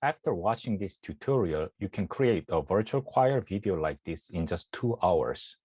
After watching this tutorial, you can create a virtual choir video like this in just 2 hours.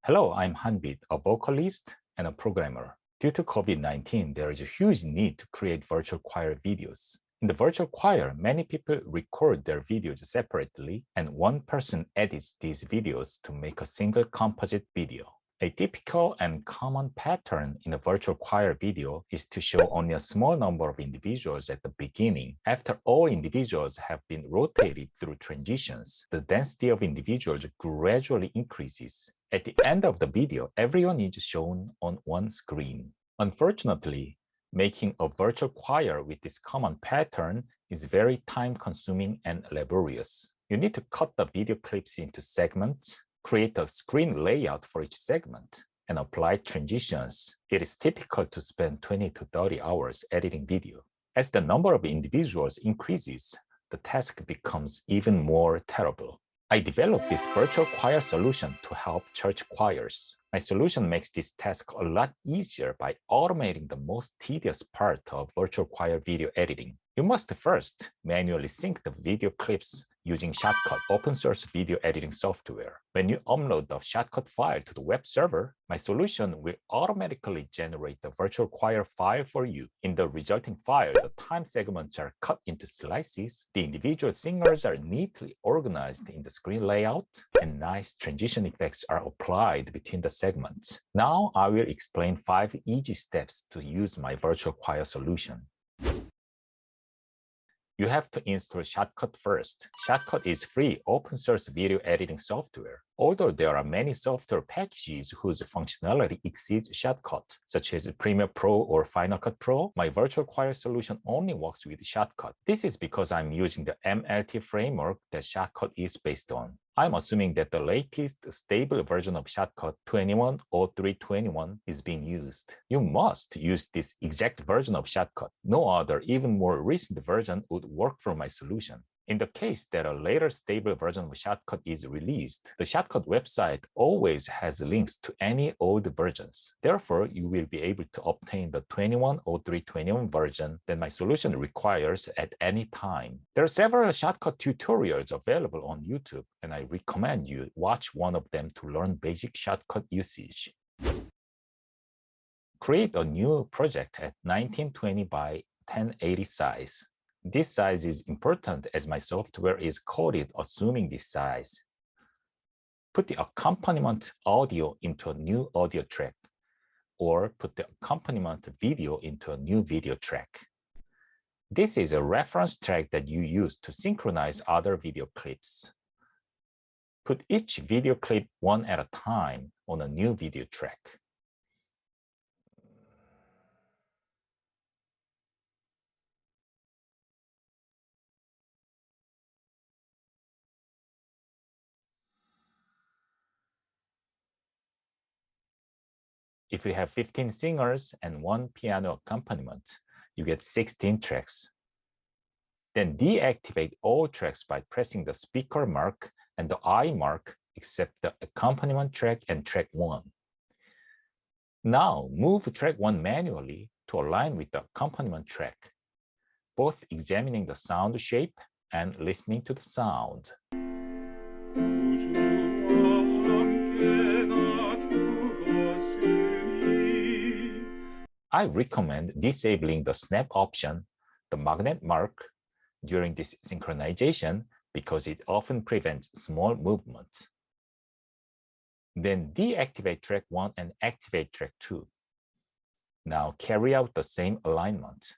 Hello, I'm Hanbit, a vocalist and a programmer. Due to COVID-19, there is a huge need to create virtual choir videos. In the virtual choir, many people record their videos separately, and one person edits these videos to make a single composite video. A typical and common pattern in a virtual choir video is to show only a small number of individuals at the beginning. After all individuals have been rotated through transitions, the density of individuals gradually increases. At the end of the video, everyone is shown on one screen. Unfortunately, making a virtual choir with this common pattern is very time-consuming and laborious. You need to cut the video clips into segments, create a screen layout for each segment, and apply transitions. It is typical to spend 20 to 30 hours editing video. As the number of individuals increases, the task becomes even more terrible. I developed this virtual choir solution to help church choirs. My solution makes this task a lot easier by automating the most tedious part of virtual choir video editing. You must first manually sync the video clips using Shotcut, open source video editing software. When you upload the Shotcut file to the web server, my solution will automatically generate the virtual choir file for you. In the resulting file, the time segments are cut into slices, the individual singers are neatly organized in the screen layout, and nice transition effects are applied between the segments. Now I will explain 5 easy steps to use my virtual choir solution. You have to install Shotcut first. Shotcut is free open source video editing software. Although there are many software packages whose functionality exceeds Shotcut, such as Premiere Pro or Final Cut Pro, my virtual choir solution only works with Shotcut. This is because I'm using the MLT framework that Shotcut is based on. I'm assuming that the latest stable version of Shotcut 210321 is being used. You must use this exact version of Shotcut. No other, even more recent version would work for my solution. In the case that a later stable version of Shotcut is released, the Shotcut website always has links to any old versions. Therefore, you will be able to obtain the 210321 version that my solution requires at any time. There are several Shotcut tutorials available on YouTube, and I recommend you watch one of them to learn basic Shotcut usage. Create a new project at 1920 by 1080 size. This size is important as my software is coded assuming this size. Put the accompaniment audio into a new audio track, or put the accompaniment video into a new video track. This is a reference track that you use to synchronize other video clips. Put each video clip one at a time on a new video track. If you have 15 singers and 1 piano accompaniment, you get 16 tracks. Then deactivate all tracks by pressing the speaker mark and the I mark except the accompaniment track and track 1. Now move track 1 manually to align with the accompaniment track, both examining the sound shape and listening to the sound. I recommend disabling the snap option, the magnet mark, during this synchronization because it often prevents small movements. Then deactivate track 1 and activate track 2. Now carry out the same alignment.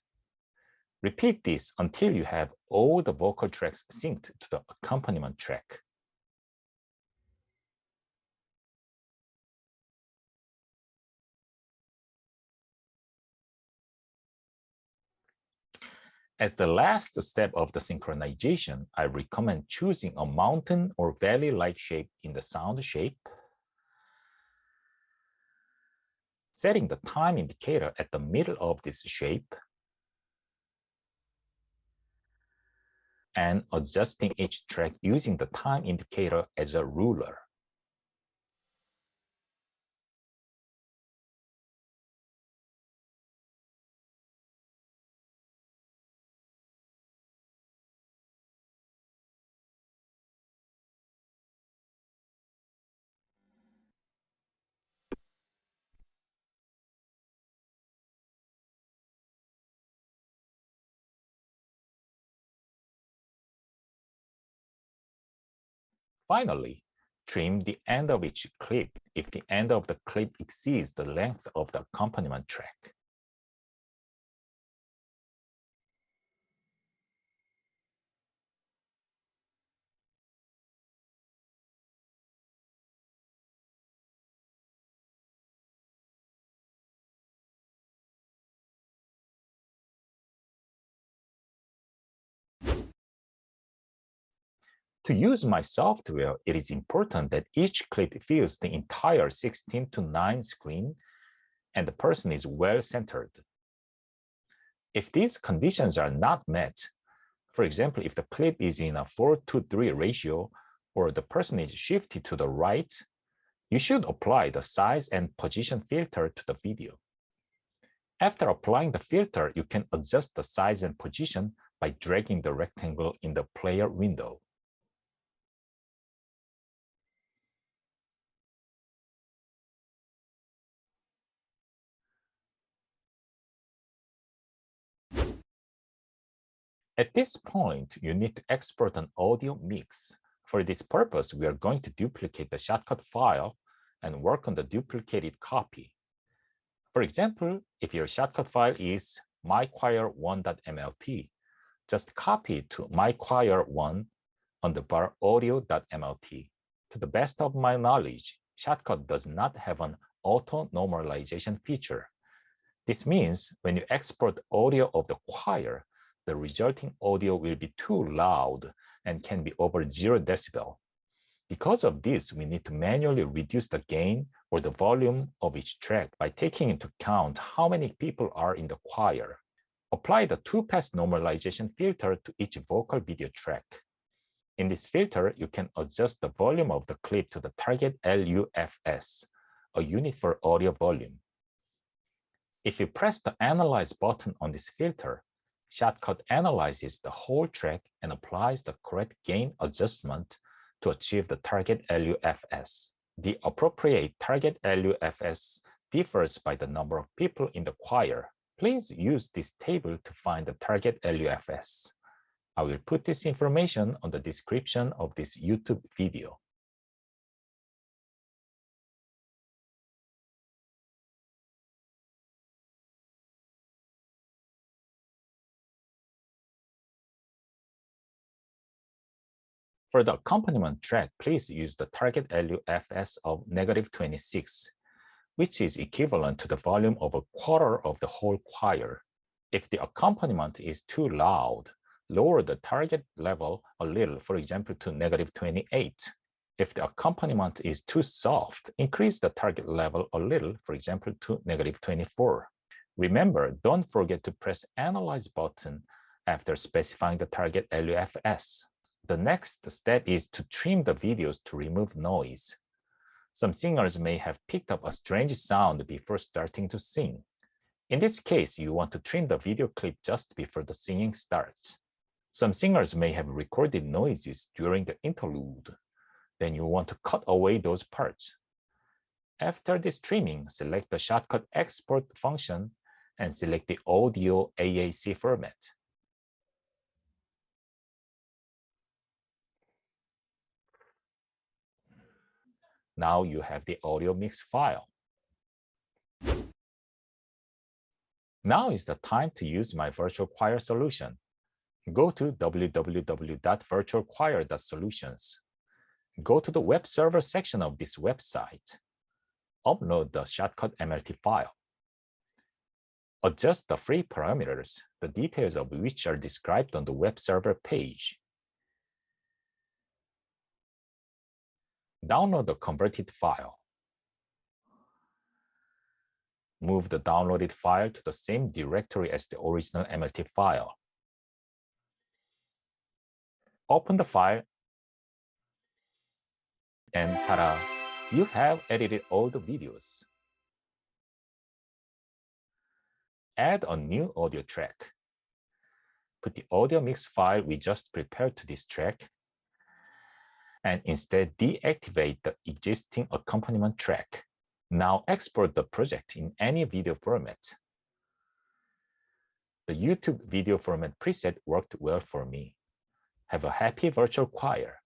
Repeat this until you have all the vocal tracks synced to the accompaniment track. As the last step of the synchronization, I recommend choosing a mountain or valley-like shape in the sound shape, setting the time indicator at the middle of this shape, and adjusting each track using the time indicator as a ruler. Finally, trim the end of each clip if the end of the clip exceeds the length of the accompaniment track. To use my software, it is important that each clip fills the entire 16:9 screen and the person is well centered. If these conditions are not met, for example, if the clip is in a 4:3 ratio or the person is shifted to the right, you should apply the size and position filter to the video. After applying the filter, you can adjust the size and position by dragging the rectangle in the player window. At this point, you need to export an audio mix. For this purpose, we are going to duplicate the shortcut file and work on the duplicated copy. For example, if your shortcut file is mychoir1.mlt, just copy it to mychoir1 on the bar audio.mlt. To the best of my knowledge, Shotcut does not have an auto-normalization feature. This means when you export audio of the choir, the resulting audio will be too loud and can be over 0 decibel. Because of this, we need to manually reduce the gain or the volume of each track by taking into account how many people are in the choir. Apply the 2-pass normalization filter to each vocal video track. In this filter, you can adjust the volume of the clip to the target LUFS, a unit for audio volume. If you press the Analyze button on this filter, Shotcut analyzes the whole track and applies the correct gain adjustment to achieve the target LUFS. The appropriate target LUFS differs by the number of people in the choir. Please use this table to find the target LUFS. I will put this information on the description of this YouTube video. For the accompaniment track, please use the target LUFS of -26, which is equivalent to the volume of a quarter of the whole choir. If the accompaniment is too loud, lower the target level a little, for example, to -28. If the accompaniment is too soft, increase the target level a little, for example, to -24. Remember, don't forget to press Analyze button after specifying the target LUFS. The next step is to trim the videos to remove noise. Some singers may have picked up a strange sound before starting to sing. In this case, you want to trim the video clip just before the singing starts. Some singers may have recorded noises during the interlude. Then you want to cut away those parts. After this trimming, select the Shotcut Export function and select the Audio AAC format. Now you have the audio mix file. Now is the time to use my virtual choir solution. Go to www.virtualchoir.solutions. Go to the web server section of this website. Upload the Shotcut MLT file. Adjust the free parameters, the details of which are described on the web server page. Download the converted file. Move the downloaded file to the same directory as the original MLT file. Open the file, and ta-da! You have edited all the videos. Add a new audio track. Put the audio mix file we just prepared to this track, and instead deactivate the existing accompaniment track. Now export the project in any video format. The YouTube video format preset worked well for me. Have a happy virtual choir.